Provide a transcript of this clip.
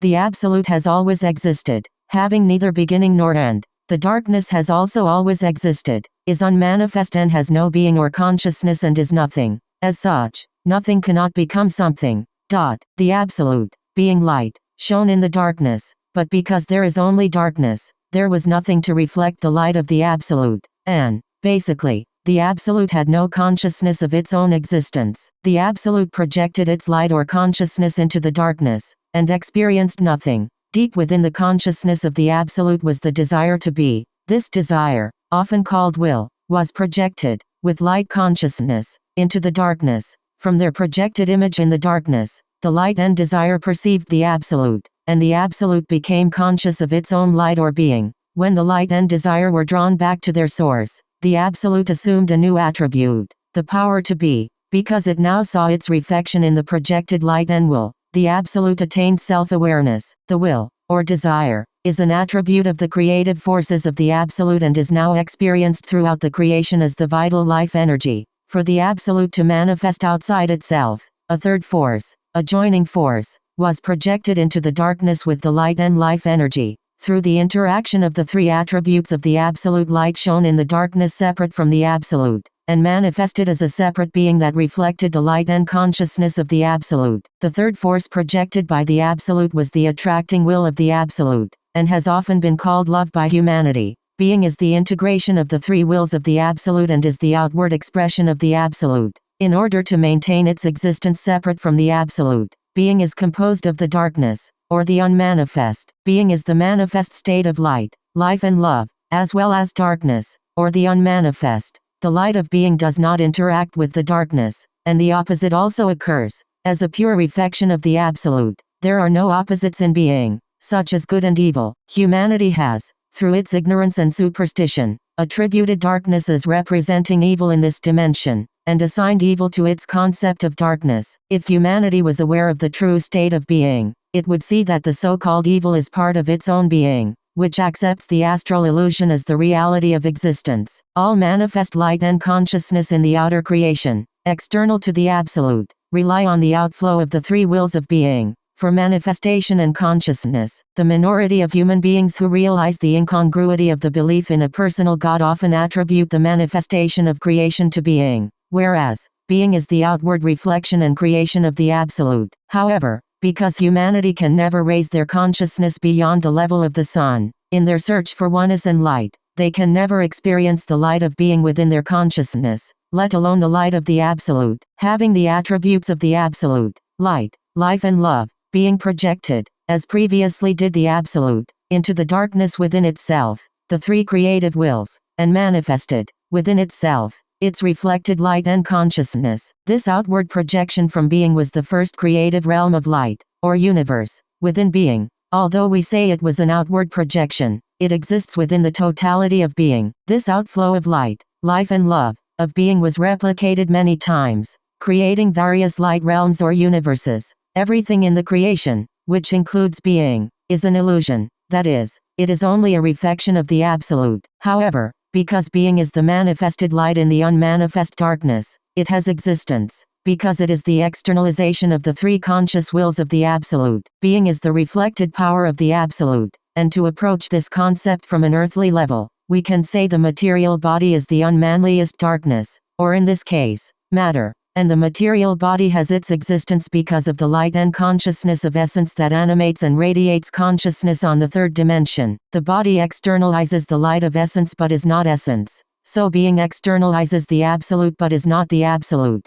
The Absolute has always existed, having neither beginning nor end. The darkness has also always existed, is unmanifest and has no being or consciousness and is nothing. As such, nothing cannot become something. The Absolute, being light, shone in the darkness, but because there is only darkness, there was nothing to reflect the light of the Absolute, and, basically, the Absolute had no consciousness of its own existence. The Absolute projected its light or consciousness into the darkness, and experienced nothing. Deep within the consciousness of the Absolute was the desire to be. This desire, often called will, was projected, with light consciousness, into the darkness. From their projected image in the darkness, the light and desire perceived the Absolute, and the Absolute became conscious of its own light or being. When the light and desire were drawn back to their source, the Absolute assumed a new attribute, the power to be, because it now saw its reflection in the projected light and will. The Absolute attained self-awareness. The will, or desire, is an attribute of the creative forces of the Absolute and is now experienced throughout the creation as the vital life energy. For the Absolute to manifest outside itself, a third force, a joining force, was projected into the darkness with the light and life energy. Through the interaction of the three attributes of the Absolute, light shone in the darkness separate from the Absolute, and manifested as a separate being that reflected the light and consciousness of the Absolute. The third force projected by the Absolute was the attracting will of the Absolute, and has often been called love by humanity. Being is the integration of the three wills of the Absolute and is the outward expression of the Absolute. In order to maintain its existence separate from the Absolute, being is composed of the darkness, or the unmanifest. Being is the manifest state of light, life and love, as well as darkness, or the unmanifest. The light of being does not interact with the darkness, and the opposite also occurs. As a pure reflection of the Absolute, there are no opposites in being, such as good and evil. Humanity has, through its ignorance and superstition, attributed darkness as representing evil in this dimension, and assigned evil to its concept of darkness. If humanity was aware of the true state of being, it would see that the so-called evil is part of its own being, which accepts the astral illusion as the reality of existence. All manifest light and consciousness in the outer creation, external to the Absolute, rely on the outflow of the three wills of being, for manifestation and consciousness. The minority of human beings who realize the incongruity of the belief in a personal God often attribute the manifestation of creation to being, whereas, being is the outward reflection and creation of the Absolute. However, because humanity can never raise their consciousness beyond the level of the sun, in their search for oneness and light, they can never experience the light of being within their consciousness, let alone the light of the Absolute. Having the attributes of the Absolute, light, life and love, being projected, as previously did the Absolute, into the darkness within itself, the three creative wills, and manifested, within itself, its reflected light and consciousness. This outward projection from being was the first creative realm of light, or universe, within being. Although we say it was an outward projection, it exists within the totality of being. This outflow of light, life and love, of being was replicated many times, creating various light realms or universes. Everything in the creation, which includes being, is an illusion. That is, it is only a reflection of the Absolute. However, because being is the manifested light in the unmanifest darkness, it has existence. Because it is the externalization of the three conscious wills of the Absolute, being is the reflected power of the Absolute. And to approach this concept from an earthly level, we can say the material body is the unmanliest darkness, or in this case, matter. And the material body has its existence because of the light and consciousness of essence that animates and radiates consciousness on the third dimension. The body externalizes the light of essence but is not essence. So being externalizes the Absolute but is not the Absolute.